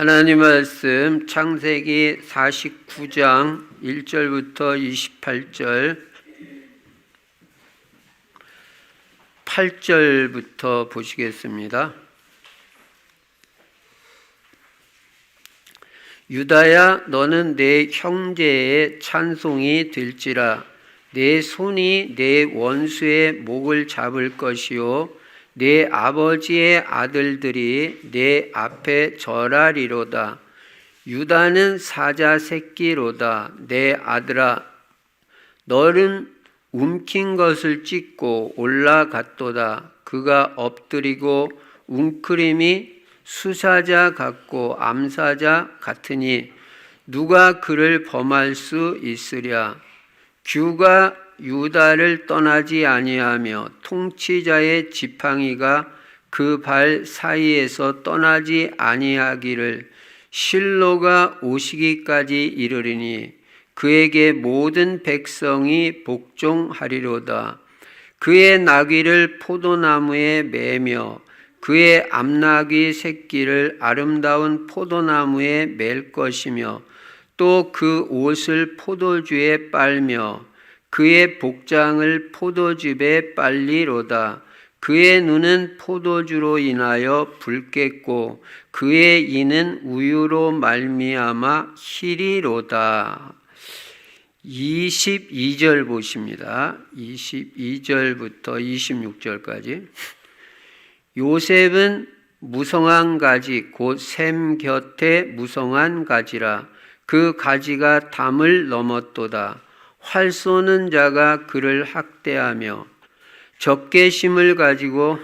하나님 말씀 창세기 49장 1절부터 28절 8절부터 보시겠습니다. 유다야, 너는 내 형제의 찬송이 될지라. 내 손이 내 원수의 목을 잡을 것이요 내 아버지의 아들들이 내 앞에 절하리로다. 유다는 사자 새끼로다. 내 아들아, 너는 움킨 것을 찢고 올라갔도다. 그가 엎드리고 웅크림이 수사자 같고 암사자 같으니 누가 그를 범할 수 있으랴. 규가 유다를 떠나지 아니하며 통치자의 지팡이가 그 발 사이에서 떠나지 아니하기를 실로가 오시기까지 이르리니 그에게 모든 백성이 복종하리로다. 그의 나귀를 포도나무에 매며 그의 암나귀 새끼를 아름다운 포도나무에 맬 것이며 또 그 옷을 포도주에 빨며 그의 복장을 포도즙에 빨리로다. 그의 눈은 포도주로 인하여 붉겠고 그의 이는 우유로 말미암아 희리로다. 22절 보십니다. 22절부터 26절까지. 요셉은 무성한 가지 곧 샘 곁에 무성한 가지라. 그 가지가 담을 넘었도다. 활 쏘는 자가 그를 학대하며 적개심을 가지고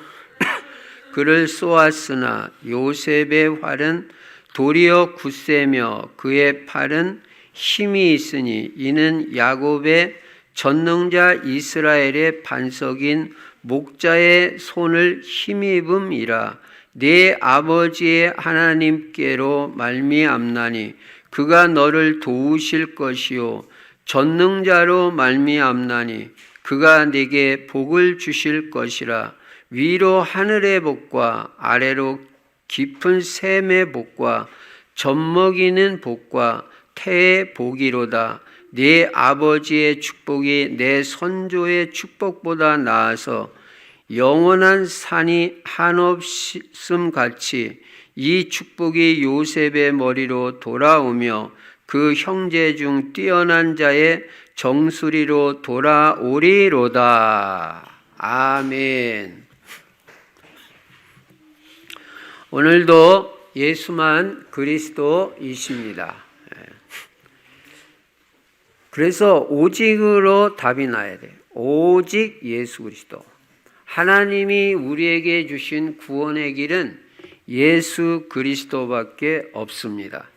그를 쏘았으나 요셉의 활은 도리어 굳세며 그의 팔은 힘이 있으니 이는 야곱의 전능자 이스라엘의 반석인 목자의 손을 힘입음이라. 네 아버지의 하나님께로 말미암나니 그가 너를 도우실 것이요 전능자로 말미암나니 그가 네게 복을 주실 것이라. 위로 하늘의 복과 아래로 깊은 샘의 복과 젖먹이는 복과 태의 복이로다. 네 아버지의 축복이 내 선조의 축복보다 나아서 영원한 산이 한없음 같이 이 축복이 요셉의 머리로 돌아오며 그 형제 중 뛰어난 자의 정수리로 돌아오리로다. 아멘. 오늘도 예수만 그리스도이십니다. 그래서 오직으로 답이 나야 돼요. 오직 예수 그리스도. 하나님이 우리에게 주신 구원의 길은 예수 그리스도밖에 없습니다.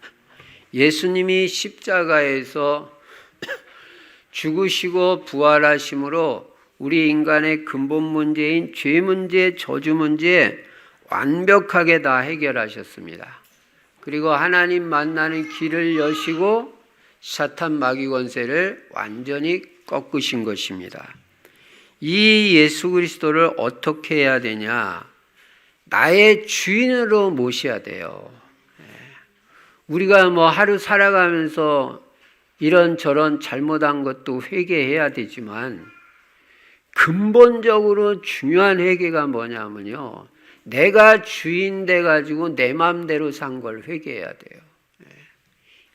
예수님이 십자가에서 죽으시고 부활하심으로 우리 인간의 근본 문제인 죄 문제, 저주 문제 완벽하게 다 해결하셨습니다. 그리고 하나님 만나는 길을 여시고 사탄 마귀 권세를 완전히 꺾으신 것입니다. 이 예수 그리스도를 어떻게 해야 되냐? 나의 주인으로 모셔야 돼요. 우리가 하루 살아가면서 이런저런 잘못한 것도 회개해야 되지만 근본적으로 중요한 회개가 뭐냐면요. 내가 주인 돼가지고 내 마음대로 산 걸 회개해야 돼요.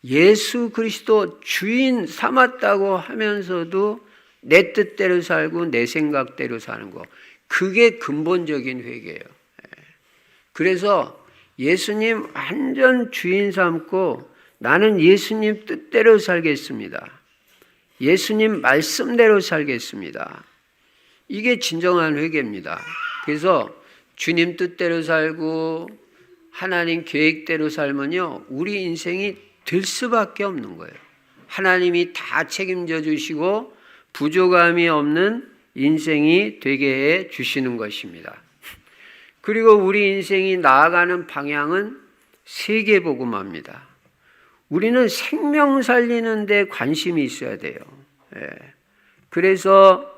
예수 그리스도 주인 삼았다고 하면서도 내 뜻대로 살고 내 생각대로 사는 거. 그게 근본적인 회개예요. 그래서 예수님 완전 주인 삼고 나는 예수님 뜻대로 살겠습니다. 예수님 말씀대로 살겠습니다. 이게 진정한 회개입니다. 그래서 주님 뜻대로 살고 하나님 계획대로 살면요, 우리 인생이 될 수밖에 없는 거예요. 하나님이 다 책임져 주시고 부족함이 없는 인생이 되게 해 주시는 것입니다. 그리고 우리 인생이 나아가는 방향은 세계복음화입니다. 우리는 생명 살리는 데 관심이 있어야 돼요. 그래서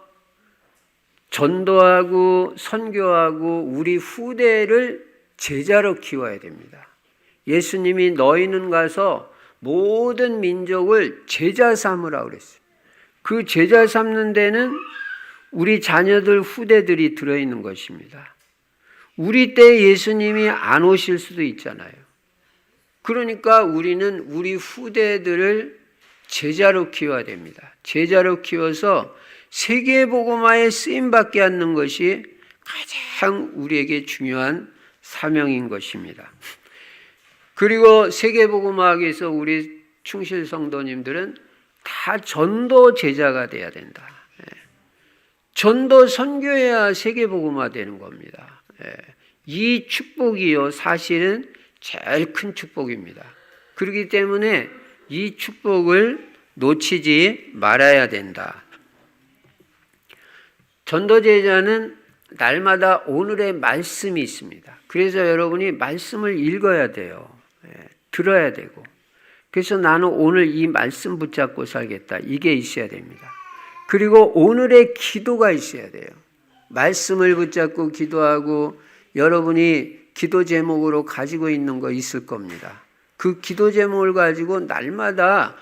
전도하고 선교하고 우리 후대를 제자로 키워야 됩니다. 예수님이 너희는 가서 모든 민족을 제자 삼으라 그랬어요. 그 제자 삼는 데는 우리 자녀들 후대들이 들어있는 것입니다. 우리 때 예수님이 안 오실 수도 있잖아요. 그러니까 우리는 우리 후대들을 제자로 키워야 됩니다. 제자로 키워서 세계복음화에 쓰임받게 하는 것이 가장 우리에게 중요한 사명인 것입니다. 그리고 세계복음화하기 위해서 우리 충실 성도님들은 다 전도 제자가 돼야 된다. 전도 선교해야 세계복음화 되는 겁니다. 이 축복이요, 사실은 제일 큰 축복입니다. 그렇기 때문에 이 축복을 놓치지 말아야 된다. 전도 제자는 날마다 오늘의 말씀이 있습니다. 그래서 여러분이 말씀을 읽어야 돼요. 들어야 되고. 그래서 나는 오늘 이 말씀 붙잡고 살겠다. 이게 있어야 됩니다. 그리고 오늘의 기도가 있어야 돼요. 말씀을 붙잡고 기도하고 여러분이 기도 제목으로 가지고 있는 거 있을 겁니다. 그 기도 제목을 가지고 날마다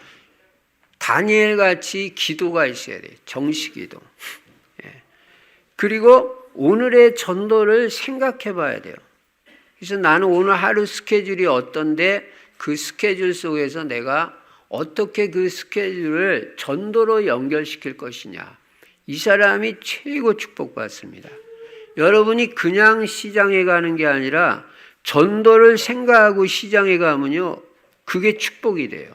다니엘 같이 기도가 있어야 돼요. 정시기도. 그리고 오늘의 전도를 생각해 봐야 돼요. 그래서 나는 오늘 하루 스케줄이 어떤데 그 스케줄 속에서 내가 어떻게 그 스케줄을 전도로 연결시킬 것이냐. 이 사람이 최고 축복받습니다. 여러분이 그냥 시장에 가는 게 아니라 전도를 생각하고 시장에 가면요, 그게 축복이 돼요.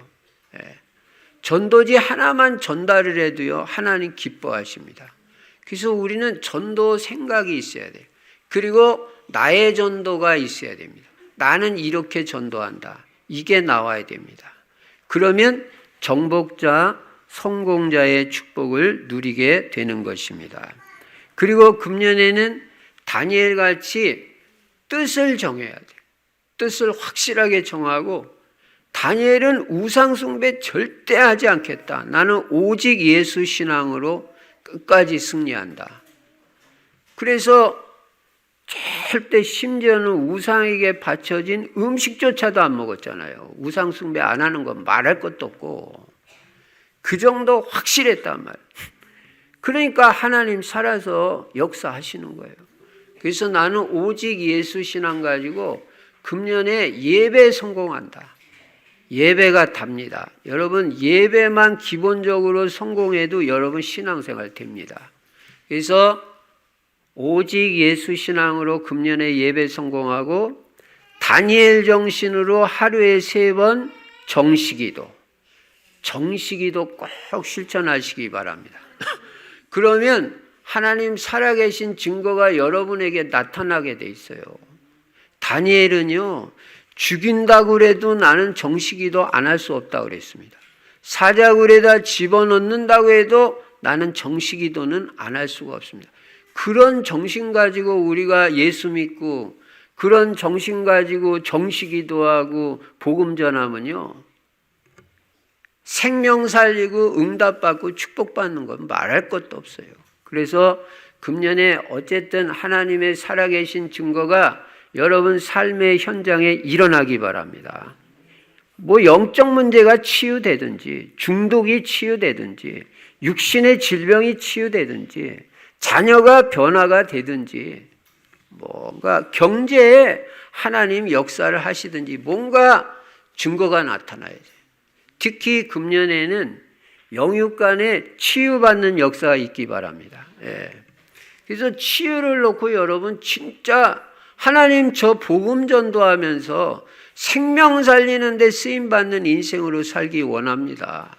전도지 하나만 전달을 해도요, 하나님 기뻐하십니다. 그래서 우리는 전도 생각이 있어야 돼요. 그리고 나의 전도가 있어야 됩니다. 나는 이렇게 전도한다. 이게 나와야 됩니다. 그러면 정복자, 성공자의 축복을 누리게 되는 것입니다. 그리고 금년에는 다니엘같이 뜻을 정해야 돼요. 뜻을 확실하게 정하고 다니엘은 우상숭배 절대 하지 않겠다. 나는 오직 예수 신앙으로 끝까지 승리한다. 그래서 절대 심지어는 우상에게 바쳐진 음식조차도 안 먹었잖아요. 우상 숭배 안 하는 건 말할 것도 없고 그 정도 확실했단 말이에요. 그러니까 하나님 살아서 역사하시는 거예요. 그래서 나는 오직 예수 신앙 가지고 금년에 예배 성공한다. 예배가 답니다. 여러분 예배만 기본적으로 성공해도 여러분 신앙생활 됩니다. 그래서 오직 예수 신앙으로 금년에 예배 성공하고 다니엘 정신으로 하루에 3번 정시기도. 정시기도 꼭 실천하시기 바랍니다. 그러면 하나님 살아계신 증거가 여러분에게 나타나게 돼 있어요. 다니엘은요, 죽인다고 그래도 나는 정시기도 안 할 수 없다고 그랬습니다. 사자굴에다 집어넣는다고 해도 나는 정시기도는 안 할 수가 없습니다. 그런 정신 가지고 우리가 예수 믿고 그런 정신 가지고 정시기도하고 복음 전하면요, 생명 살리고 응답받고 축복받는 건 말할 것도 없어요. 그래서 금년에 어쨌든 하나님의 살아계신 증거가 여러분 삶의 현장에 일어나기 바랍니다. 뭐 영적 문제가 치유되든지 중독이 치유되든지 육신의 질병이 치유되든지 자녀가 변화가 되든지 뭔가 경제에 하나님 역사를 하시든지 뭔가 증거가 나타나야죠. 특히 금년에는 영육간에 치유받는 역사가 있기 바랍니다. 그래서 치유를 놓고 여러분 진짜 하나님 저 복음 전도하면서 생명 살리는 데 쓰임받는 인생으로 살기 원합니다.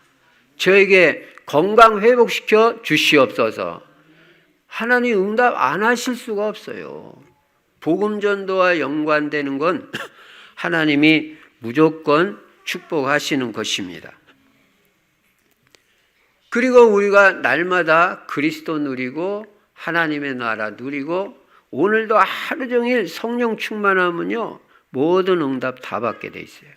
저에게 건강 회복시켜 주시옵소서. 하나님 응답 안 하실 수가 없어요. 복음 전도와 연관되는 건 하나님이 무조건 축복하시는 것입니다. 그리고 우리가 날마다 그리스도 누리고 하나님의 나라 누리고 오늘도 하루 종일 성령 충만하면요, 모든 응답 다 받게 돼 있어요.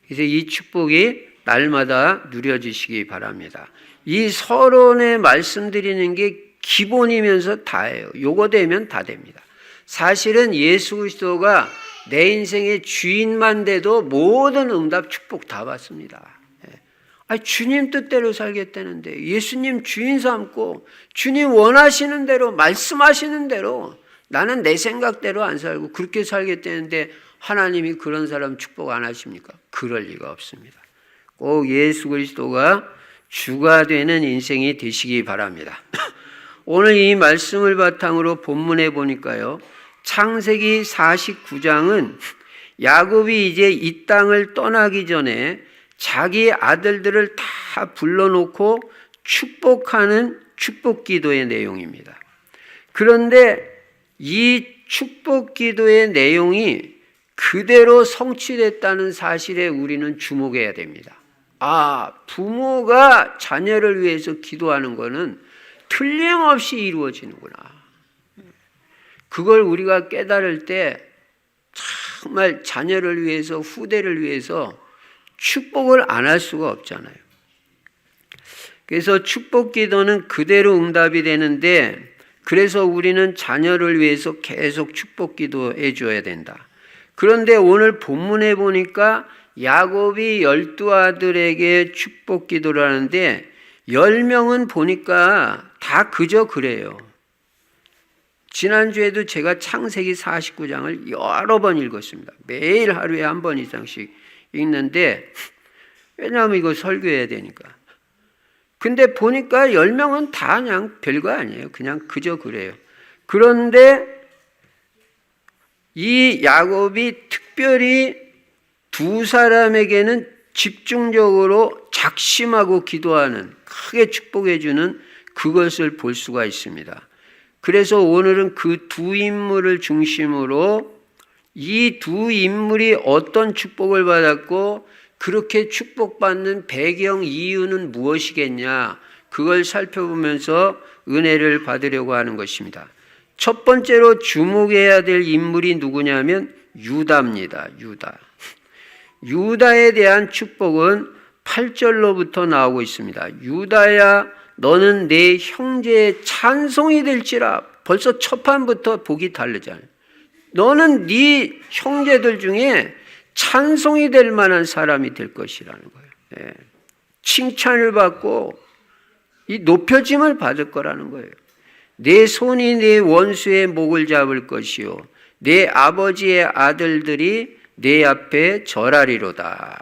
그래서 이 축복이 날마다 누려지시기 바랍니다. 이 서론에 말씀드리는 게 기본이면서 다예요. 요거 되면 다 됩니다. 사실은 예수 그리스도가 내 인생의 주인만 돼도 모든 응답 축복 다 받습니다. 주님 뜻대로 살겠다는데 예수님 주인 삼고 주님 원하시는 대로 말씀하시는 대로 나는 내 생각대로 안 살고 그렇게 살겠다는데 하나님이 그런 사람 축복 안 하십니까? 그럴 리가 없습니다. 꼭 예수 그리스도가 주가 되는 인생이 되시기 바랍니다. 오늘 이 말씀을 바탕으로 본문에 보니까요, 창세기 49장은 야곱이 이제 이 땅을 떠나기 전에 자기 아들들을 다 불러놓고 축복하는 축복 기도의 내용입니다. 그런데 이 축복 기도의 내용이 그대로 성취됐다는 사실에 우리는 주목해야 됩니다. 부모가 자녀를 위해서 기도하는 것은 틀림없이 이루어지는구나. 그걸 우리가 깨달을 때 정말 자녀를 위해서, 후대를 위해서 축복을 안 할 수가 없잖아요. 그래서 축복 기도는 그대로 응답이 되는데, 그래서 우리는 자녀를 위해서 계속 축복 기도해 줘야 된다. 그런데 오늘 본문에 보니까 야곱이 12아들에게 축복 기도를 하는데 10명은 보니까 다 그저 그래요. 지난주에도 제가 창세기 49장을 여러 번 읽었습니다. 매일 하루에 한 번 이상씩 읽는데, 왜냐하면 이거 설교해야 되니까. 근데 보니까 10명은 다 그냥 별거 아니에요. 그냥 그저 그래요. 그런데 이 야곱이 특별히 두 사람에게는 집중적으로 작심하고 기도하는, 크게 축복해주는 그것을 볼 수가 있습니다. 그래서 오늘은 그 두 인물을 중심으로 이 두 인물이 어떤 축복을 받았고 그렇게 축복받는 배경 이유는 무엇이겠냐, 그걸 살펴보면서 은혜를 받으려고 하는 것입니다. 첫 번째로 주목해야 될 인물이 누구냐면 유다입니다. 유다에 대한 축복은 8절로부터 나오고 있습니다. 유다야, 너는 내 형제의 찬송이 될지라. 벌써 첫 판부터 복이 다르잖아요. 너는 네 형제들 중에 찬송이 될 만한 사람이 될 것이라는 거예요. 칭찬을 받고 이 높여짐을 받을 거라는 거예요. 내 손이 내 원수의 목을 잡을 것이요 내 아버지의 아들들이 내 앞에 절하리로다.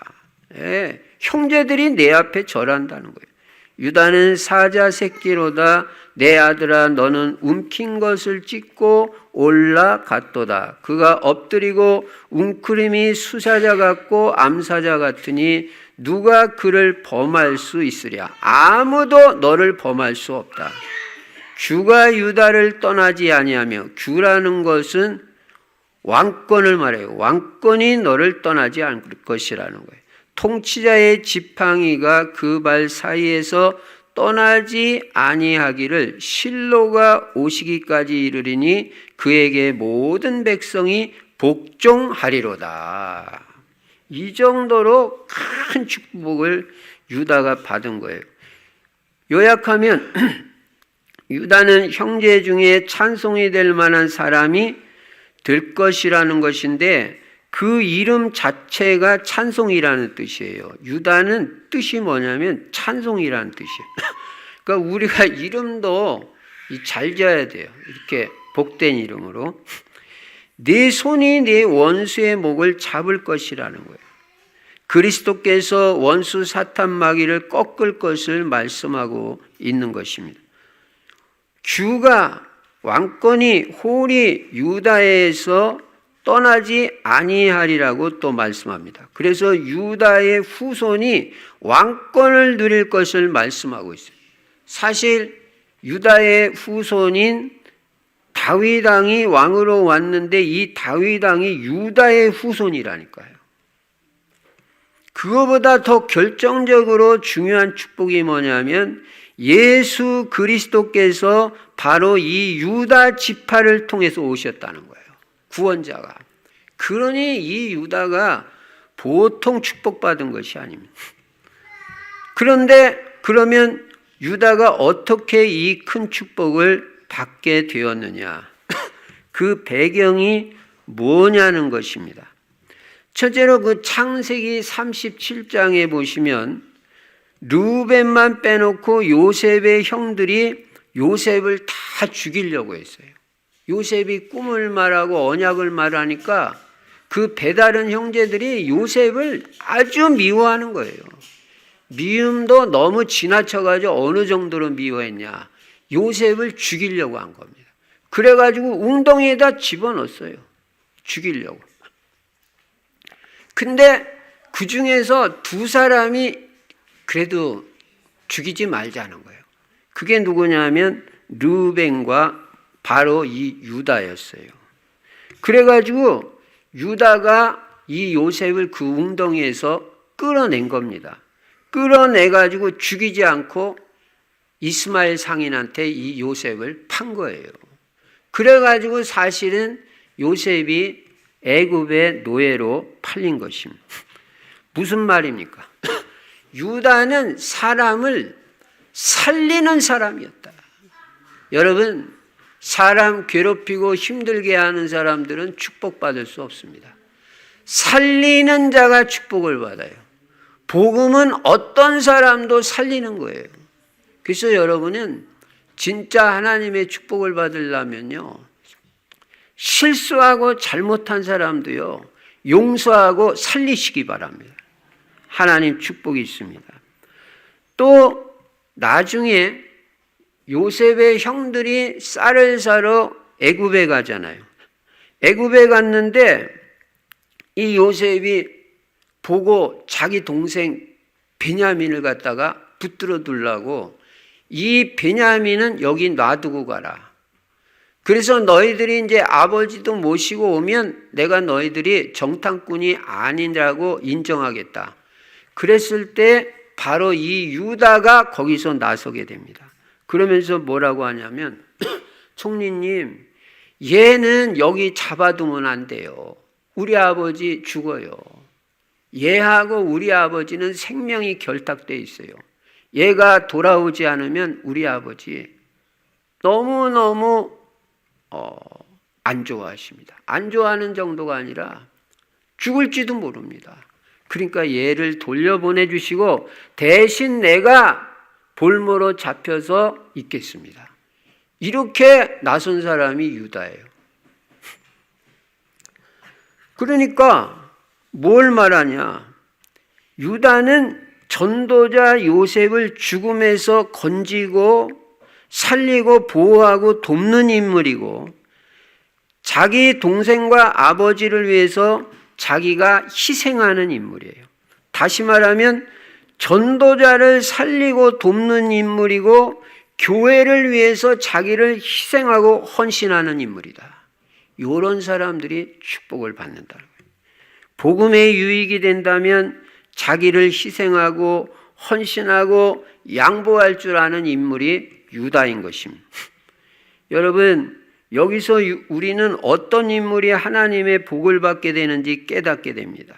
형제들이 내 앞에 절한다는 거예요. 유다는 사자 새끼로다. 내 아들아, 너는 움킨 것을 찢고 올라갔도다. 그가 엎드리고 웅크림이 수사자 같고 암사자 같으니 누가 그를 범할 수 있으랴. 아무도 너를 범할 수 없다. 주가 유다를 떠나지 아니하며, 주라는 것은 왕권을 말해요. 왕권이 너를 떠나지 않을 것이라는 거예요. 통치자의 지팡이가 그 발 사이에서 떠나지 아니하기를 실로가 오시기까지 이르리니 그에게 모든 백성이 복종하리로다. 이 정도로 큰 축복을 유다가 받은 거예요. 요약하면 유다는 형제 중에 찬송이 될 만한 사람이 될 것이라는 것인데, 그 이름 자체가 찬송이라는 뜻이에요. 유다는 뜻이 뭐냐면 찬송이라는 뜻이에요. 그러니까 우리가 이름도 잘 지어야 돼요. 이렇게 복된 이름으로. 네 손이 네 원수의 목을 잡을 것이라는 거예요. 그리스도께서 원수 사탄 마귀를 꺾을 것을 말씀하고 있는 것입니다. 주가, 왕권이 홀이 유다에서 떠나지 아니하리라고 또 말씀합니다. 그래서 유다의 후손이 왕권을 누릴 것을 말씀하고 있어요. 사실 유다의 후손인 다윗 왕이 왕으로 왔는데 이 다윗 왕이 유다의 후손이라니까요. 그거보다 더 결정적으로 중요한 축복이 뭐냐면 예수 그리스도께서 바로 이 유다 지파를 통해서 오셨다는 거예요. 구원자가. 그러니 이 유다가 보통 축복받은 것이 아닙니다. 그런데 그러면 유다가 어떻게 이 큰 축복을 받게 되었느냐? 그 배경이 뭐냐는 것입니다. 첫째로 그 창세기 37장에 보시면 르우벤만 빼놓고 요셉의 형들이 요셉을 다 죽이려고 했어요. 요셉이 꿈을 말하고 언약을 말하니까 그 배다른 형제들이 요셉을 아주 미워하는 거예요. 미움도 너무 지나쳐가지고 어느 정도로 미워했냐. 요셉을 죽이려고 한 겁니다. 그래가지고 웅덩이에다 집어넣었어요. 죽이려고. 근데 그 중에서 두 사람이 그래도 죽이지 말자는 거예요. 그게 누구냐면 르우벤과 바로 이 유다였어요. 그래가지고 유다가 이 요셉을 그 웅덩이에서 끌어낸 겁니다. 끌어내가지고 죽이지 않고 이스마엘 상인한테 이 요셉을 판 거예요. 그래가지고 사실은 요셉이 애굽의 노예로 팔린 것입니다. 무슨 말입니까? 유다는 사람을 살리는 사람이었다. 여러분, 사람 괴롭히고 힘들게 하는 사람들은 축복받을 수 없습니다. 살리는 자가 축복을 받아요. 복음은 어떤 사람도 살리는 거예요. 그래서 여러분은 진짜 하나님의 축복을 받으려면요, 실수하고 잘못한 사람도요, 용서하고 살리시기 바랍니다. 하나님 축복이 있습니다. 또 나중에 요셉의 형들이 쌀을 사러 애굽에 가잖아요. 애굽에 갔는데 이 요셉이 보고 자기 동생 베냐민을 갖다가 붙들어 두려고 이 베냐민은 여기 놔두고 가라. 그래서 너희들이 이제 아버지도 모시고 오면 내가 너희들이 정탐꾼이 아니라고 인정하겠다. 그랬을 때 바로 이 유다가 거기서 나서게 됩니다. 그러면서 뭐라고 하냐면 총리님, 얘는 여기 잡아두면 안 돼요. 우리 아버지 죽어요. 얘하고 우리 아버지는 생명이 결탁돼 있어요. 얘가 돌아오지 않으면 우리 아버지 너무너무 안 좋아하십니다. 안 좋아하는 정도가 아니라 죽을지도 모릅니다. 그러니까 얘를 돌려보내주시고 대신 내가 볼모로 잡혀서 있겠습니다. 이렇게 나선 사람이 유다예요. 그러니까 뭘 말하냐. 유다는 전도자 요셉을 죽음에서 건지고 살리고 보호하고 돕는 인물이고 자기 동생과 아버지를 위해서 자기가 희생하는 인물이에요. 다시 말하면 전도자를 살리고 돕는 인물이고 교회를 위해서 자기를 희생하고 헌신하는 인물이다. 이런 사람들이 축복을 받는다는 거예요. 복음에 유익이 된다면 자기를 희생하고 헌신하고 양보할 줄 아는 인물이 유다인 것입니다. 여러분, 여기서 우리는 어떤 인물이 하나님의 복을 받게 되는지 깨닫게 됩니다.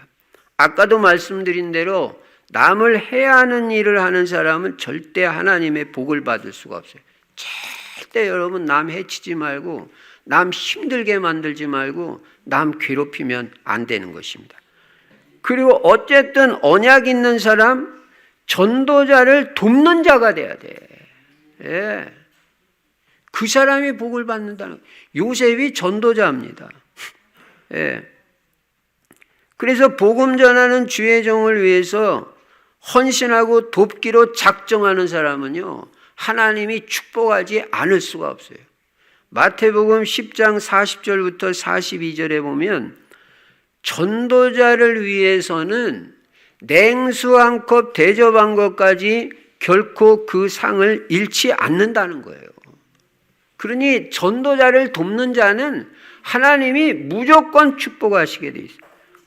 아까도 말씀드린 대로 남을 해하는 일을 하는 사람은 절대 하나님의 복을 받을 수가 없어요. 절대 여러분 남 해치지 말고 남 힘들게 만들지 말고 남 괴롭히면 안 되는 것입니다. 그리고 어쨌든 언약 있는 사람, 전도자를 돕는 자가 돼야 돼. 예. 그 사람이 복을 받는다는, 요셉이 전도자입니다. 예. 그래서 복음 전하는 주의 종을 위해서 헌신하고 돕기로 작정하는 사람은요, 하나님이 축복하지 않을 수가 없어요. 마태복음 10장 40절부터 42절에 보면 전도자를 위해서는 냉수 한 컵 대접한 것까지 결코 그 상을 잃지 않는다는 거예요. 그러니 전도자를 돕는 자는 하나님이 무조건 축복하시게 돼 있어요.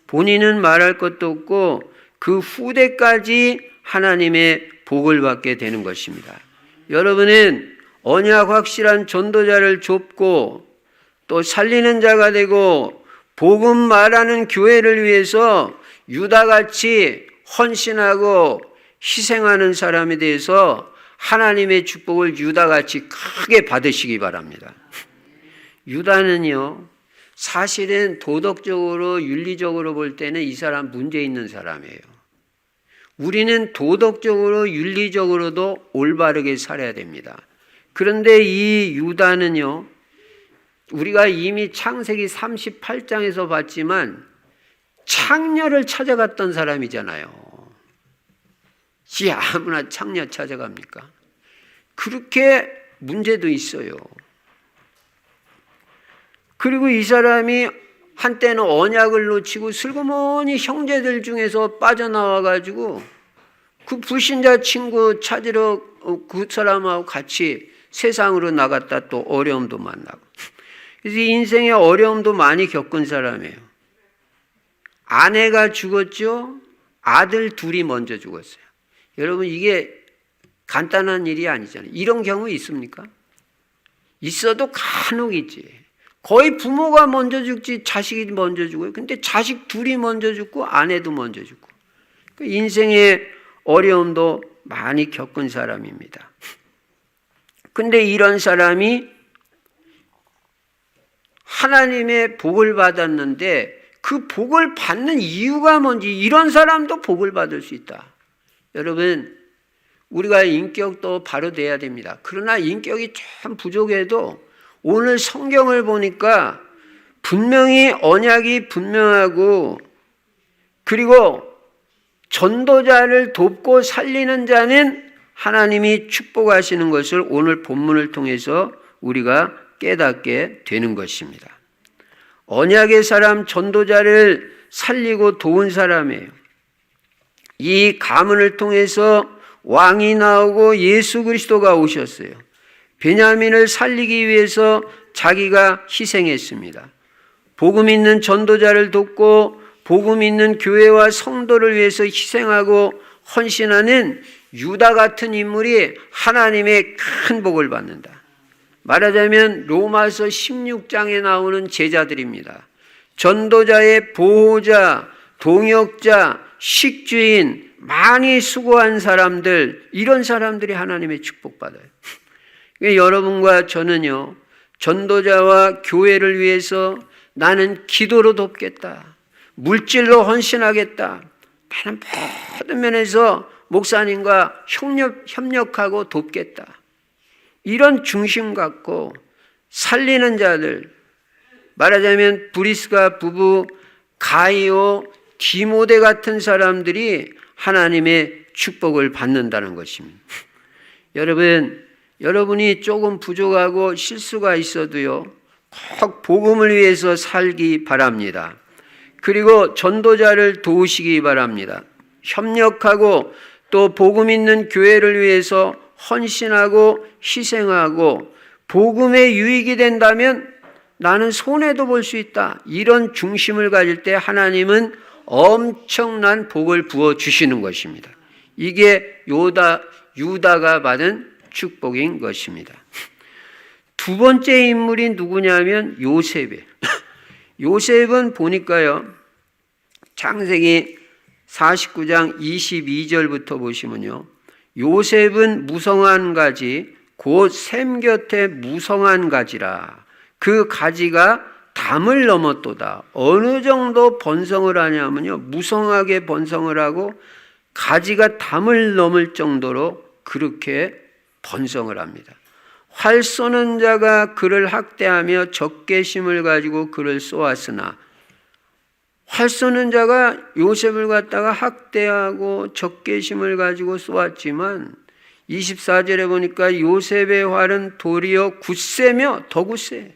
본인은 말할 것도 없고 그 후대까지 하나님의 복을 받게 되는 것입니다. 여러분은 언약 확실한 전도자를 돕고 또 살리는 자가 되고 복음 말하는 교회를 위해서 유다같이 헌신하고 희생하는 사람에 대해서 하나님의 축복을 유다같이 크게 받으시기 바랍니다. 유다는요, 사실은 도덕적으로 윤리적으로 볼 때는 이 사람 문제 있는 사람이에요. 우리는 도덕적으로 윤리적으로도 올바르게 살아야 됩니다. 그런데 이 유다는요, 우리가 이미 창세기 38장에서 봤지만 창녀를 찾아갔던 사람이잖아요. 지 아무나 창녀 찾아갑니까? 그렇게 문제도 있어요. 그리고 이 사람이 한때는 언약을 놓치고 슬그머니 형제들 중에서 빠져나와가지고 그 불신자 친구 찾으러 그 사람하고 같이 세상으로 나갔다 또 어려움도 만나고. 그래서 인생에 어려움도 많이 겪은 사람이에요. 아내가 죽었죠. 아들 둘이 먼저 죽었어요. 여러분 이게 간단한 일이 아니잖아요. 이런 경우 있습니까? 있어도 간혹 있지. 거의 부모가 먼저 죽지 자식이 먼저 죽어요. 근데 자식 둘이 먼저 죽고 아내도 먼저 죽고. 인생의 어려움도 많이 겪은 사람입니다. 근데 이런 사람이 하나님의 복을 받았는데 그 복을 받는 이유가 뭔지, 이런 사람도 복을 받을 수 있다. 여러분, 우리가 인격도 바로 돼야 됩니다. 그러나 인격이 참 부족해도 오늘 성경을 보니까 분명히 언약이 분명하고, 그리고 전도자를 돕고 살리는 자는 하나님이 축복하시는 것을 오늘 본문을 통해서 우리가 깨닫게 되는 것입니다. 언약의 사람, 전도자를 살리고 도운 사람이에요. 이 가문을 통해서 왕이 나오고 예수 그리스도가 오셨어요. 베냐민을 살리기 위해서 자기가 희생했습니다. 복음 있는 전도자를 돕고 복음 있는 교회와 성도를 위해서 희생하고 헌신하는 유다 같은 인물이 하나님의 큰 복을 받는다. 말하자면 로마서 16장에 나오는 제자들입니다. 전도자의 보호자, 동역자, 식주인, 많이 수고한 사람들, 이런 사람들이 하나님의 축복받아요. 여러분과 저는요, 전도자와 교회를 위해서 나는 기도로 돕겠다, 물질로 헌신하겠다, 나는 모든 면에서 목사님과 협력하고 돕겠다, 이런 중심 갖고 살리는 자들, 말하자면 브리스가 부부, 가이오, 디모데 같은 사람들이 하나님의 축복을 받는다는 것입니다. 여러분이 조금 부족하고 실수가 있어도요, 꼭 복음을 위해서 살기 바랍니다. 그리고 전도자를 도우시기 바랍니다. 협력하고 또 복음 있는 교회를 위해서 헌신하고 희생하고 복음의 유익이 된다면 나는 손해도 볼 수 있다. 이런 중심을 가질 때 하나님은 엄청난 복을 부어주시는 것입니다. 이게 유다가 받은 축복인 것입니다. 두 번째 인물이 누구냐면 요셉이에요. 요셉은 보니까요, 창세기 49장 22절부터 보시면요, 요셉은 무성한 가지 곧 샘 곁에 무성한 가지라. 그 가지가 담을 넘었도다. 어느 정도 번성을 하냐면요, 무성하게 번성을 하고 가지가 담을 넘을 정도로 그렇게 번성을 합니다. 활 쏘는 자가 그를 학대하며 적개심을 가지고 그를 쏘았으나, 활 쏘는 자가 요셉을 갖다가 학대하고 적개심을 가지고 쏘았지만 24절에 보니까 요셉의 활은 도리어 굳세며 더 굳세.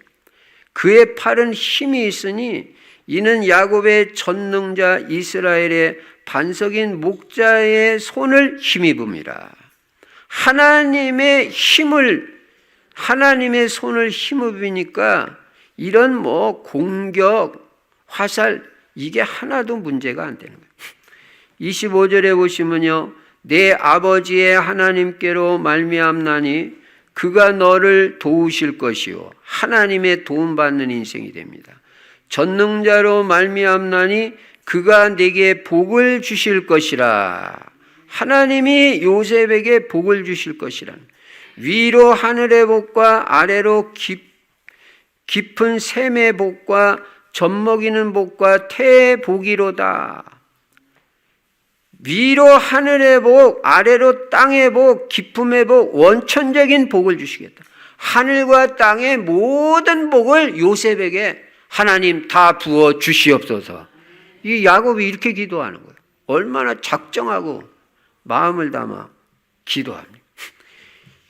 그의 팔은 힘이 있으니 이는 야곱의 전능자 이스라엘의 반석인 목자의 손을 힘입음이라. 하나님의 손을 힘입으니까 이런 공격, 화살, 이게 하나도 문제가 안 되는 거예요. 25절에 보시면요, 내 아버지의 하나님께로 말미암나니 그가 너를 도우실 것이요, 하나님의 도움받는 인생이 됩니다. 전능자로 말미암나니 그가 내게 복을 주실 것이라. 하나님이 요셉에게 복을 주실 것이라. 위로 하늘의 복과 아래로 깊은 샘의 복과 젖먹이는 복과 태의 복이로다. 위로 하늘의 복, 아래로 땅의 복, 기쁨의 복, 원천적인 복을 주시겠다. 하늘과 땅의 모든 복을 요셉에게 하나님 다 부어 주시옵소서. 이 야곱이 이렇게 기도하는 거예요. 얼마나 작정하고 마음을 담아 기도합니다.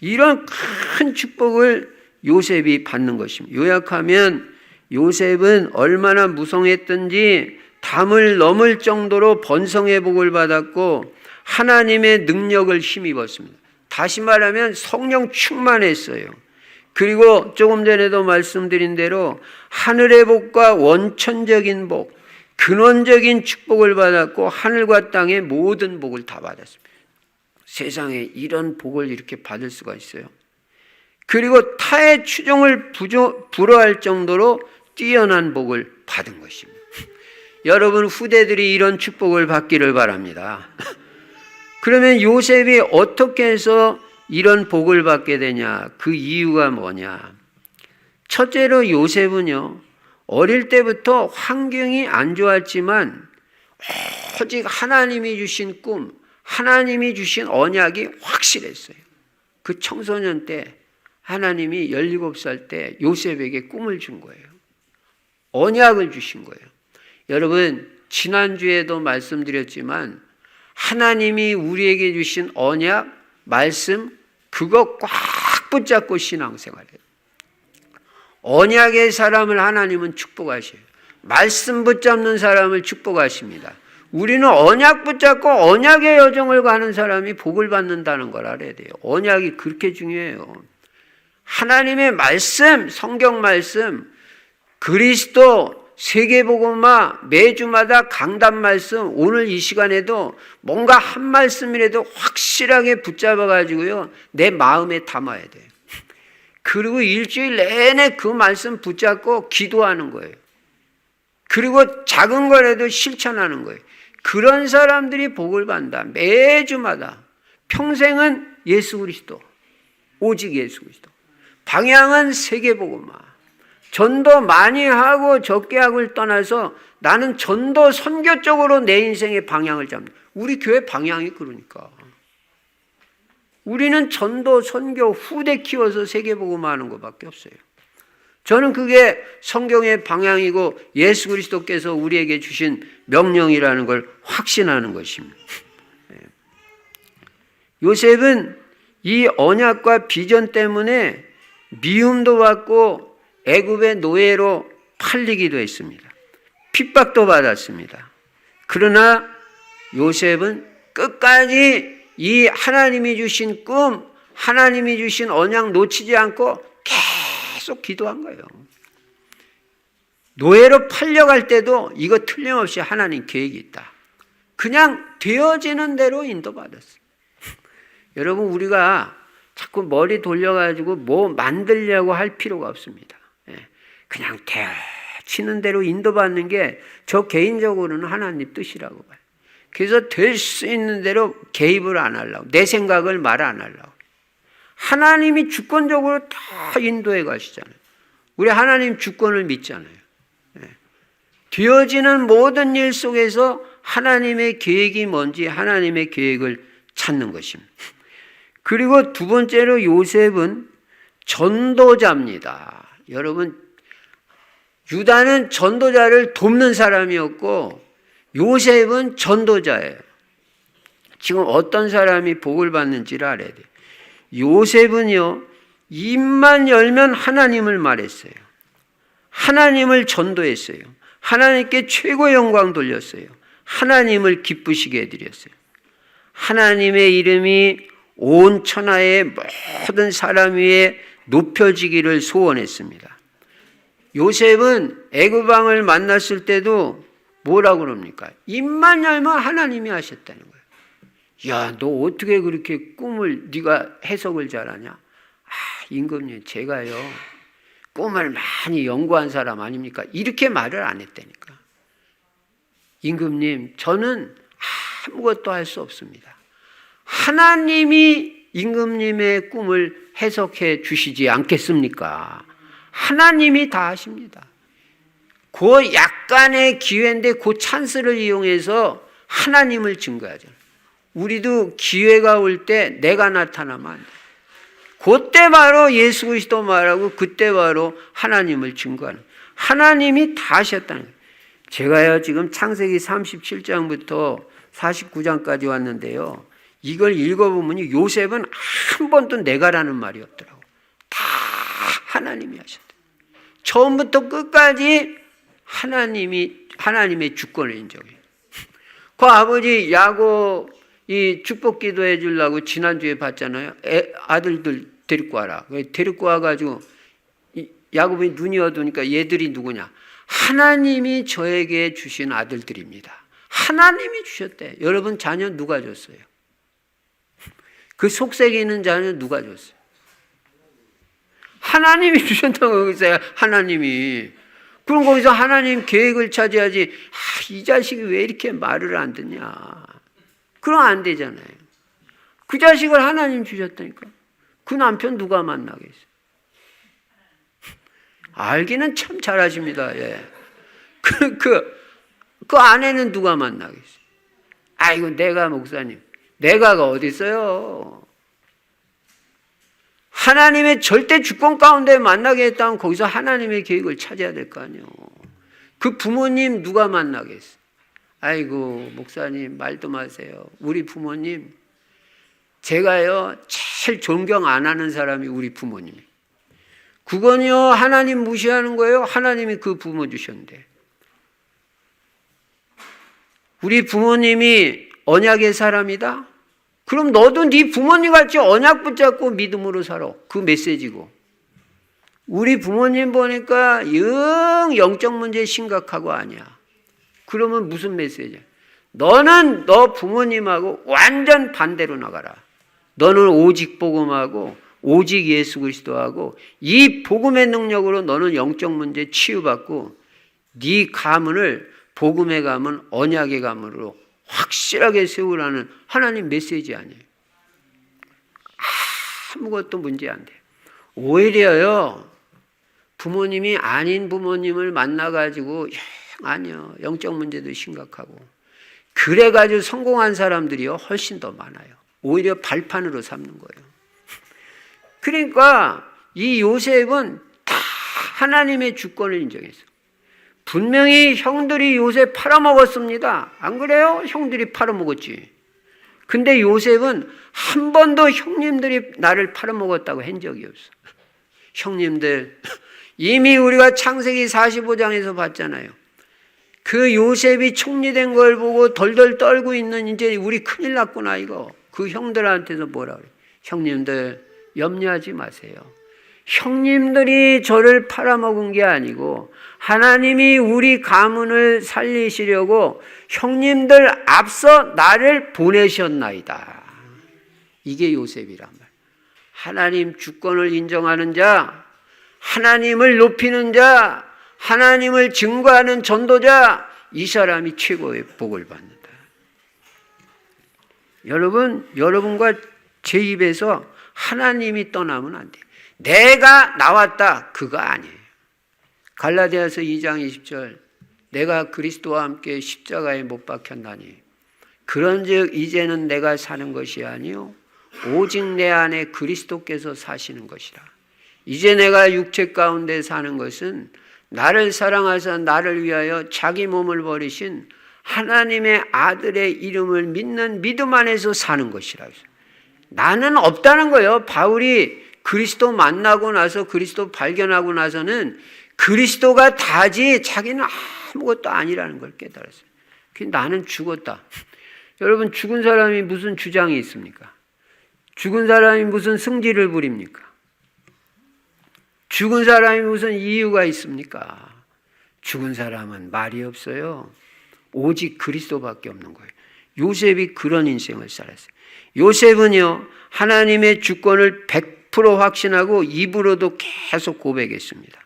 이런 큰 축복을 요셉이 받는 것입니다. 요약하면 요셉은 얼마나 무성했던지 담을 넘을 정도로 번성의 복을 받았고 하나님의 능력을 힘입었습니다. 다시 말하면 성령 충만했어요. 그리고 조금 전에도 말씀드린 대로 하늘의 복과 원천적인 복, 근원적인 축복을 받았고 하늘과 땅의 모든 복을 다 받았습니다. 세상에 이런 복을 이렇게 받을 수가 있어요. 그리고 타의 추종을 불허할 정도로 뛰어난 복을 받은 것입니다. 여러분 후대들이 이런 축복을 받기를 바랍니다. 그러면 요셉이 어떻게 해서 이런 복을 받게 되냐? 그 이유가 뭐냐? 첫째로 요셉은요, 어릴 때부터 환경이 안 좋았지만 오직 하나님이 주신 꿈, 하나님이 주신 언약이 확실했어요. 그 청소년 때 하나님이 17살 때 요셉에게 꿈을 준 거예요. 언약을 주신 거예요. 여러분 지난주에도 말씀드렸지만 하나님이 우리에게 주신 언약, 말씀 그거 꽉 붙잡고 신앙생활해요. 언약의 사람을 하나님은 축복하셔요. 말씀 붙잡는 사람을 축복하십니다. 우리는 언약 붙잡고 언약의 여정을 가는 사람이 복을 받는다는 걸 알아야 돼요. 언약이 그렇게 중요해요. 하나님의 말씀, 성경 말씀, 그리스도, 세계복음화, 매주마다 강단 말씀, 오늘 이 시간에도 뭔가 한 말씀이라도 확실하게 붙잡아가지고요, 내 마음에 담아야 돼요. 그리고 일주일 내내 그 말씀 붙잡고 기도하는 거예요. 그리고 작은 거라도 실천하는 거예요. 그런 사람들이 복을 받는다. 매주마다. 평생은 예수 그리스도. 오직 예수 그리스도. 방향은 세계복음화. 전도 많이 하고 적게 하고를 떠나서 나는 전도 선교 쪽으로 내 인생의 방향을 잡는다. 우리 교회 방향이 그러니까. 우리는 전도, 선교, 후대 키워서 세계복음화 하는 것밖에 없어요. 저는 그게 성경의 방향이고 예수 그리스도께서 우리에게 주신 명령이라는 걸 확신하는 것입니다. 요셉은 이 언약과 비전 때문에 미움도 받고 애굽의 노예로 팔리기도 했습니다. 핍박도 받았습니다. 그러나 요셉은 끝까지 이 하나님이 주신 꿈, 하나님이 주신 언약 놓치지 않고 계속 기도한 거예요. 노예로 팔려갈 때도 이거 틀림없이 하나님 계획이 있다. 그냥 되어지는 대로 인도받았어요. 여러분 우리가 자꾸 머리 돌려가지고 뭐 만들려고 할 필요가 없습니다. 그냥 되어지는 대로 인도받는 게 저 개인적으로는 하나님 뜻이라고 봐요. 그래서 될 수 있는 대로 개입을 안 하려고, 내 생각을 말 안 하려고. 하나님이 주권적으로 다 인도해 가시잖아요. 우리 하나님 주권을 믿잖아요. 되어지는 모든 일 속에서 하나님의 계획이 뭔지 하나님의 계획을 찾는 것입니다. 그리고 두 번째로 요셉은 전도자입니다. 여러분 유다는 전도자를 돕는 사람이었고 요셉은 전도자예요. 지금 어떤 사람이 복을 받는지를 알아야 돼요. 요셉은요, 입만 열면 하나님을 말했어요. 하나님을 전도했어요. 하나님께 최고의 영광 돌렸어요. 하나님을 기쁘시게 해드렸어요. 하나님의 이름이 온 천하의 모든 사람 위에 높여지기를 소원했습니다. 요셉은 애굽 왕을 만났을 때도 뭐라고 그럽니까? 입만 열면 하나님이 하셨다는 거예요. 야, 너 어떻게 그렇게 꿈을 네가 해석을 잘하냐? 임금님, 제가요 꿈을 많이 연구한 사람 아닙니까? 이렇게 말을 안 했다니까. 임금님, 저는 아무것도 할 수 없습니다. 하나님이 임금님의 꿈을 해석해 주시지 않겠습니까? 하나님이 다 하십니다. 그 약간의 기회인데 그 찬스를 이용해서 하나님을 증거하잖아요. 우리도 기회가 올 때 내가 나타나면 안 돼. 그때 바로 예수 그리스도 말하고 그때 바로 하나님을 증거하는, 하나님이 다 하셨다는 거예요. 제가요 지금 창세기 37장부터 49장까지 왔는데요, 이걸 읽어보면 요셉은 한 번도 내가라는 말이 없더라고. 다 하나님이 하셨다. 처음부터 끝까지 하나님의 주권을 인정해요. 그 아버지 야곱 이 축복 기도해 주려고 지난주에 봤잖아요. 아들들 데리고 와라. 데리고 와가지고 야곱이 눈이 어두우니까 얘들이 누구냐? 하나님이 저에게 주신 아들들입니다. 하나님이 주셨대. 여러분 자녀 누가 줬어요? 그 속색이 있는 자녀 누가 줬어요? 하나님이 주셨다고 했어요. 하나님이. 그럼 거기서 하나님 계획을 찾아야지. 이 자식이 왜 이렇게 말을 안 듣냐. 그럼 안 되잖아요. 그 자식을 하나님 주셨다니까. 그 남편 누가 만나겠어요? 알기는 참 잘하십니다. 예. 그 아내는 누가 만나겠어요? 아이고, 내가 목사님. 내가가 어디 있어요? 하나님의 절대 주권 가운데 만나게 했다면 거기서 하나님의 계획을 찾아야 될 거 아니에요. 그 부모님 누가 만나겠어요? 아이고, 목사님 말도 마세요. 우리 부모님, 제가요 제일 존경 안 하는 사람이 우리 부모님이에요. 그건요 하나님 무시하는 거예요. 하나님이 그 부모 주셨는데. 우리 부모님이 언약의 사람이다? 그럼 너도 네 부모님 같이 언약 붙잡고 믿음으로 살아. 그 메시지고. 우리 부모님 보니까 영적 문제 심각하고 아니야. 그러면 무슨 메시지야? 너는 너 부모님하고 완전 반대로 나가라. 너는 오직 복음하고 오직 예수 그리스도하고 이 복음의 능력으로 너는 영적 문제 치유받고 네 가문을 복음의 가문, 언약의 가문으로 확실하게 세우라는 하나님 메시지 아니에요. 아무것도 문제 안 돼요. 오히려요 부모님이 아닌 부모님을 만나가지고 아니요 영적 문제도 심각하고 그래가지고 성공한 사람들이요 훨씬 더 많아요. 오히려 발판으로 삼는 거예요. 그러니까 이 요셉은 다 하나님의 주권을 인정했어요. 분명히 형들이 요셉 팔아먹었습니다. 안 그래요? 형들이 팔아먹었지. 근데 요셉은 한 번도 형님들이 나를 팔아먹었다고 한 적이 없어. 형님들, 이미 우리가 창세기 45장에서 봤잖아요. 그 요셉이 총리된 걸 보고 덜덜 떨고 있는 이제 우리 큰일 났구나 이거. 그 형들한테서 뭐라 그래? 형님들 염려하지 마세요. 형님들이 저를 팔아먹은 게 아니고 하나님이 우리 가문을 살리시려고 형님들 앞서 나를 보내셨나이다. 이게 요셉이란 말. 하나님 주권을 인정하는 자, 하나님을 높이는 자, 하나님을 증거하는 전도자, 이 사람이 최고의 복을 받는다. 여러분과 제 입에서 하나님이 떠나면 안 돼요. 내가 나왔다 그거 아니에요. 갈라디아서 2장 20절 내가 그리스도와 함께 십자가에 못 박혔나니 그런즉 이제는 내가 사는 것이 아니요 오직 내 안에 그리스도께서 사시는 것이라. 이제 내가 육체 가운데 사는 것은 나를 사랑하사 나를 위하여 자기 몸을 버리신 하나님의 아들의 이름을 믿는 믿음 안에서 사는 것이라. 나는 없다는 거예요. 바울이 그리스도 만나고 나서 그리스도 발견하고 나서는 그리스도가 다지 자기는 아무것도 아니라는 걸 깨달았어요. 나는 죽었다. 여러분 죽은 사람이 무슨 주장이 있습니까? 죽은 사람이 무슨 승질을 부립니까? 죽은 사람이 무슨 이유가 있습니까? 죽은 사람은 말이 없어요. 오직 그리스도밖에 없는 거예요. 요셉이 그런 인생을 살았어요. 요셉은요 하나님의 주권을 100% 확신하고 입으로도 계속 고백했습니다.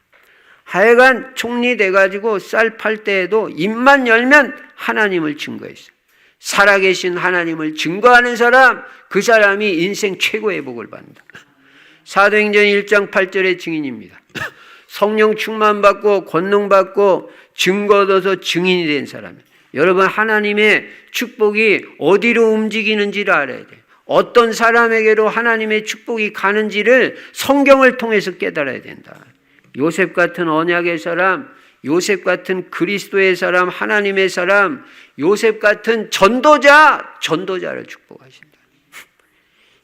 하여간 총리 돼가지고 쌀 팔 때에도 입만 열면 하나님을 증거했어요. 살아계신 하나님을 증거하는 사람, 그 사람이 인생 최고의 복을 받는다. 사도행전 1장 8절의 증인입니다. 성령 충만받고 권능받고 증거 얻어서 증인이 된 사람이에요. 여러분, 하나님의 축복이 어디로 움직이는지를 알아야 돼요. 어떤 사람에게로 하나님의 축복이 가는지를 성경을 통해서 깨달아야 된다. 요셉 같은 언약의 사람, 요셉 같은 그리스도의 사람, 하나님의 사람, 요셉 같은 전도자를 축복하신다.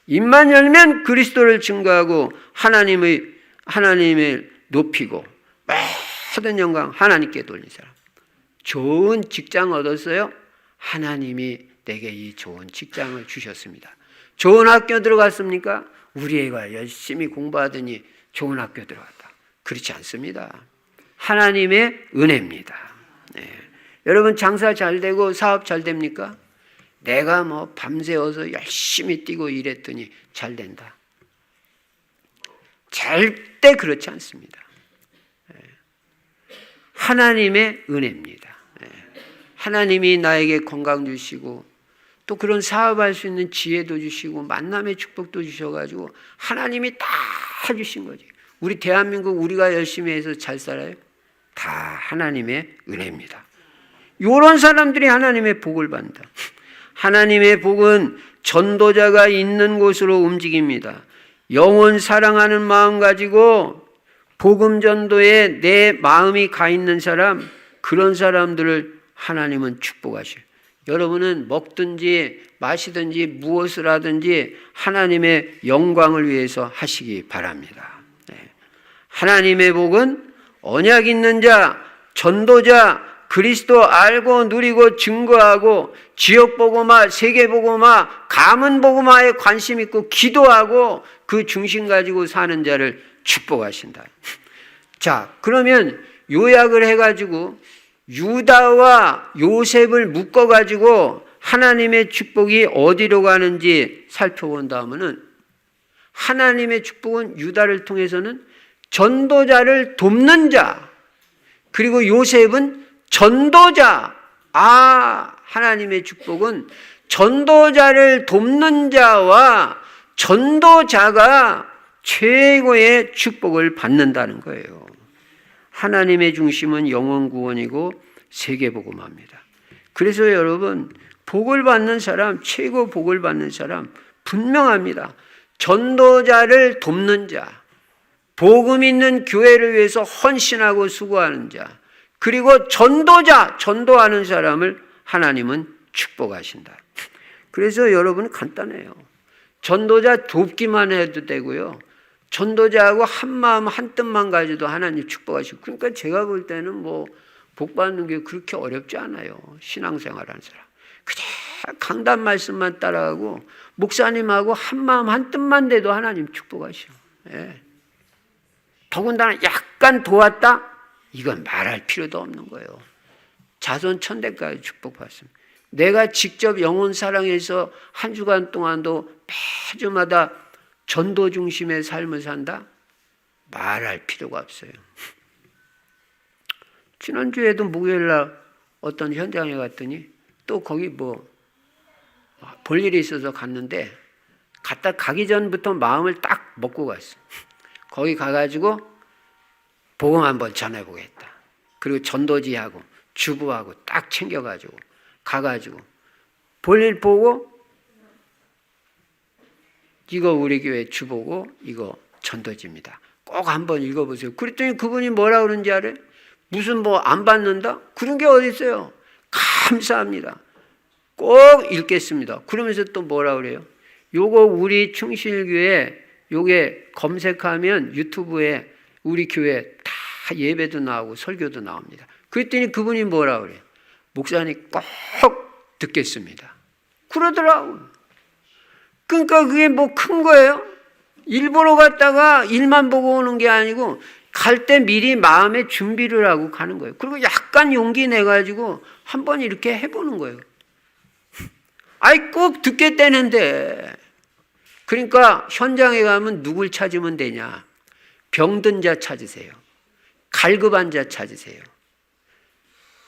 입만 열면 그리스도를 증거하고 하나님을 높이고 모든 영광 하나님께 돌린 사람. 좋은 직장 얻었어요? 하나님이 내게 이 좋은 직장을 주셨습니다. 좋은 학교 들어갔습니까? 우리 애가 열심히 공부하더니 좋은 학교 들어갔다. 그렇지 않습니다. 하나님의 은혜입니다. 네. 여러분, 장사 잘 되고 사업 잘 됩니까? 내가 뭐 밤새워서 열심히 뛰고 일했더니 잘 된다. 절대 그렇지 않습니다. 하나님의 은혜입니다. 하나님이 나에게 건강 주시고 또 그런 사업할 수 있는 지혜도 주시고 만남의 축복도 주셔가지고 하나님이 다 주신 거지. 우리 대한민국 우리가 열심히 해서 잘 살아요? 다 하나님의 은혜입니다. 이런 사람들이 하나님의 복을 받는다. 하나님의 복은 전도자가 있는 곳으로 움직입니다. 영혼 사랑하는 마음 가지고 복음 전도에 내 마음이 가 있는 사람, 그런 사람들을 하나님은 축복하셔요. 여러분은 먹든지 마시든지 무엇을 하든지 하나님의 영광을 위해서 하시기 바랍니다. 하나님의 복은 언약 있는 자, 전도자, 그리스도 알고 누리고 증거하고 지역복음화, 세계복음화, 가문복음화에 관심 있고 기도하고 그 중심 가지고 사는 자를 축복하신다. 자, 그러면 요약을 해가지고 유다와 요셉을 묶어가지고 하나님의 축복이 어디로 가는지 살펴본다면은 하나님의 축복은 유다를 통해서는 전도자를 돕는 자, 그리고 요셉은 전도자. 하나님의 축복은 전도자를 돕는 자와 전도자가 최고의 축복을 받는다는 거예요. 하나님의 중심은 영혼 구원이고 세계복음화입니다. 그래서 여러분, 복을 받는 사람, 최고 복을 받는 사람 분명합니다. 전도자를 돕는 자, 복음 있는 교회를 위해서 헌신하고 수고하는 자, 그리고 전도하는 사람을 하나님은 축복하신다. 그래서 여러분 간단해요. 전도자 돕기만 해도 되고요. 전도자하고 한 마음 한 뜻만 가지도 하나님 축복하시고, 그러니까 제가 볼 때는 뭐 복 받는 게 그렇게 어렵지 않아요. 신앙생활하는 사람. 그냥 강단 말씀만 따라가고 목사님하고 한 마음 한 뜻만 돼도 하나님 축복하셔. 예. 더군다나 약간 도왔다? 이건 말할 필요도 없는 거예요. 자손 천대까지 축복받습니다. 내가 직접 영혼 사랑해서 한 주간 동안도 매주마다 전도 중심의 삶을 산다? 말할 필요가 없어요. 지난주에도 목요일날 어떤 현장에 갔더니 또 거기 뭐 볼 일이 있어서 갔는데 가기 전부터 마음을 딱 먹고 갔어. 거기 가가지고 복음 한번 전해보겠다. 그리고 전도지하고 주부하고 딱 챙겨가지고 가가지고 볼일 보고 이거 우리 교회 주보고 이거 전도지입니다. 꼭 한번 읽어보세요. 그랬더니 그분이 뭐라 그러는지 알아요? 무슨 뭐 안 받는다? 그런 게 어디 있어요? 감사합니다. 꼭 읽겠습니다. 그러면서 또 뭐라 그래요? 요거 우리 충실교회 요게 검색하면 유튜브에 우리 교회 다 예배도 나오고 설교도 나옵니다. 그랬더니 그분이 뭐라 그래요? 목사님 꼭 듣겠습니다. 그러더라고. 그러니까 그게 뭐 큰 거예요? 일보러 갔다가 일만 보고 오는 게 아니고 갈 때 미리 마음의 준비를 하고 가는 거예요. 그리고 약간 용기 내가지고 한번 이렇게 해보는 거예요. 아이 꼭 듣겠다는데. 그러니까 현장에 가면 누굴 찾으면 되냐? 병든 자 찾으세요. 갈급한 자 찾으세요.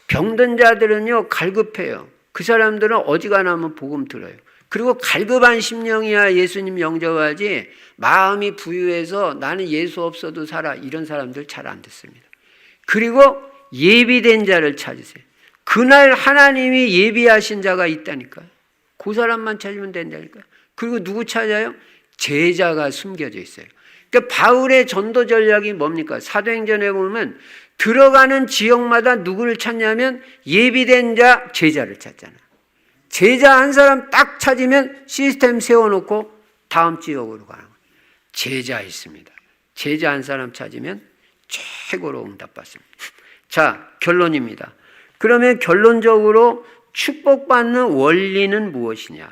병든 자들은요 갈급해요. 그 사람들은 어지간하면 복음 들어요. 그리고 갈급한 심령이야 예수님 영접하지, 마음이 부유해서 나는 예수 없어도 살아, 이런 사람들 잘 안 듣습니다. 그리고 예비된 자를 찾으세요. 그날 하나님이 예비하신 자가 있다니까요. 그 사람만 찾으면 된다니까요. 그리고 누구 찾아요? 제자가 숨겨져 있어요. 그러니까 바울의 전도 전략이 뭡니까? 사도행전에 보면 들어가는 지역마다 누구를 찾냐면 예비된 자, 제자를 찾잖아요. 제자 한 사람 딱 찾으면 시스템 세워놓고 다음 지역으로 가는 거예요. 제자 있습니다. 제자 한 사람 찾으면 최고로 응답받습니다. 자, 결론입니다. 그러면 결론적으로 축복받는 원리는 무엇이냐?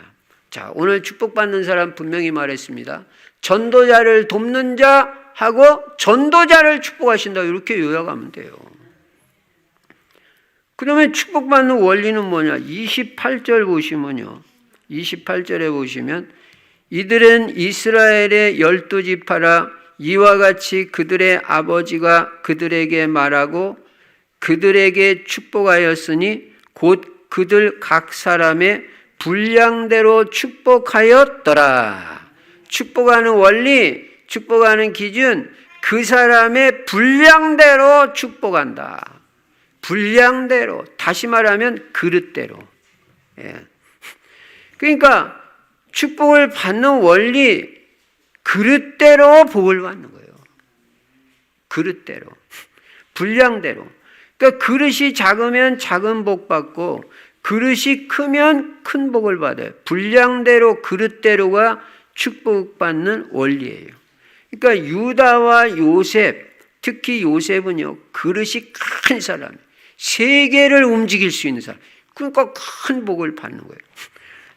자, 오늘 축복받는 사람 분명히 말했습니다. 전도자를 돕는 자 하고 전도자를 축복하신다, 이렇게 요약하면 돼요. 그러면 축복받는 원리는 뭐냐? 28절 보시면요. 28절에 보시면 이들은 이스라엘의 12지파라 이와 같이 그들의 아버지가 그들에게 말하고 그들에게 축복하였으니 곧 그들 각 사람의 분량대로 축복하였더라. 축복하는 원리, 축복하는 기준, 그 사람의 분량대로 축복한다. 분량대로, 다시 말하면 그릇대로. 예. 그러니까 축복을 받는 원리, 그릇대로 복을 받는 거예요. 그릇대로, 분량대로. 그러니까 그릇이 작으면 작은 복 받고 그릇이 크면 큰 복을 받아요. 분량대로, 그릇대로가 축복받는 원리예요. 그러니까 유다와 요셉, 특히 요셉은요, 그릇이 큰 사람이에요. 세계를 움직일 수 있는 사람. 그러니까 큰 복을 받는 거예요.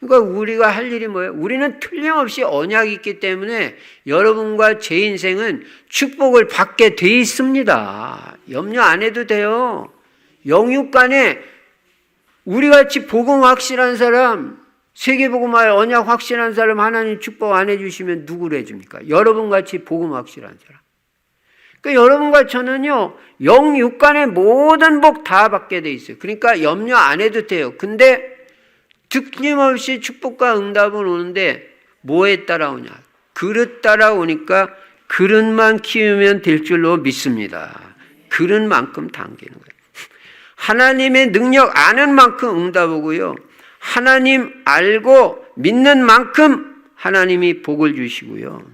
그러니까 우리가 할 일이 뭐예요? 우리는 틀림없이 언약이 있기 때문에 여러분과 제 인생은 축복을 받게 돼 있습니다. 염려 안 해도 돼요. 영육간에 우리같이 복음 확실한 사람, 세계복음화의 언약 확실한 사람 하나님 축복 안 해주시면 누구를 해줍니까? 여러분같이 복음 확실한 사람. 그러니까 여러분과 저는요, 영육간의 모든 복 다 받게 돼 있어요. 그러니까 염려 안 해도 돼요. 근데 틀림없이 축복과 응답은 오는데 뭐에 따라오냐? 그릇 따라오니까 그릇만 키우면 될 줄로 믿습니다. 그릇만큼 당기는 거예요. 하나님의 능력 아는 만큼 응답 오고요. 하나님 알고 믿는 만큼 하나님이 복을 주시고요.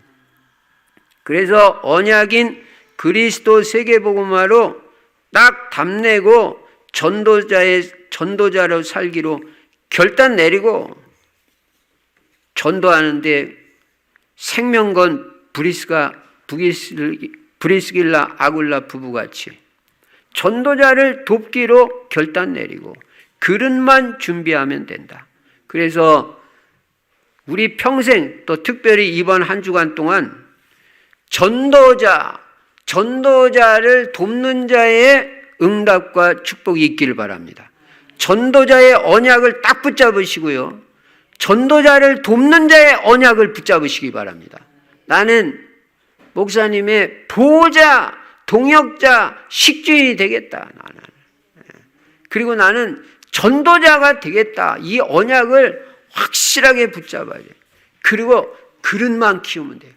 그래서 언약인 그리스도 세계복음화로 딱 답내고 전도자로 살기로 결단 내리고 전도하는데 생명건 브리스길라 아굴라 부부같이 전도자를 돕기로 결단 내리고 그릇만 준비하면 된다. 그래서 우리 평생 또 특별히 이번 한 주간 동안 전도자를 돕는 자의 응답과 축복이 있기를 바랍니다. 전도자의 언약을 딱 붙잡으시고요. 전도자를 돕는 자의 언약을 붙잡으시기 바랍니다. 나는 목사님의 보호자, 동역자, 식주인이 되겠다. 나는. 그리고 나는 전도자가 되겠다. 이 언약을 확실하게 붙잡아야 돼요. 그리고 그릇만 키우면 돼요.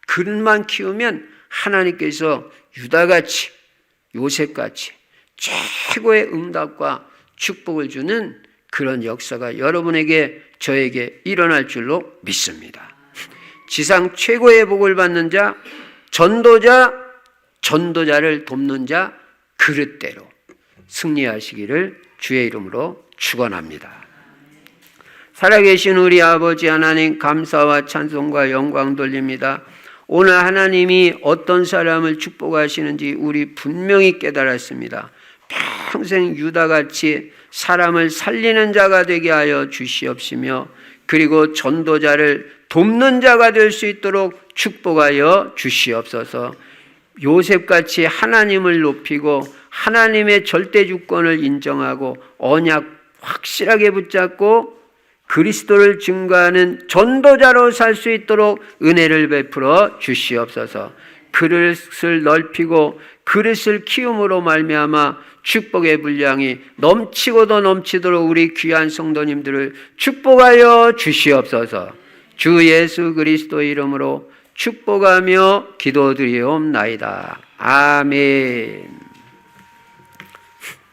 그릇만 키우면 하나님께서 유다같이 요셉같이 최고의 응답과 축복을 주는 그런 역사가 여러분에게 저에게 일어날 줄로 믿습니다. 지상 최고의 복을 받는 자, 전도자를 돕는 자, 그릇대로 승리하시기를 주의 이름으로 축원합니다. 살아계신 우리 아버지 하나님, 감사와 찬송과 영광 돌립니다. 오늘 하나님이 어떤 사람을 축복하시는지 우리 분명히 깨달았습니다. 평생 유다같이 사람을 살리는 자가 되게 하여 주시옵시며, 그리고 전도자를 돕는 자가 될 수 있도록 축복하여 주시옵소서. 요셉같이 하나님을 높이고 하나님의 절대 주권을 인정하고 언약 확실하게 붙잡고 그리스도를 증거하는 전도자로 살 수 있도록 은혜를 베풀어 주시옵소서. 그릇을 넓히고 그릇을 키움으로 말미암아 축복의 분량이 넘치고도 넘치도록 우리 귀한 성도님들을 축복하여 주시옵소서. 주 예수 그리스도 이름으로 축복하며 기도드리옵나이다. 아멘.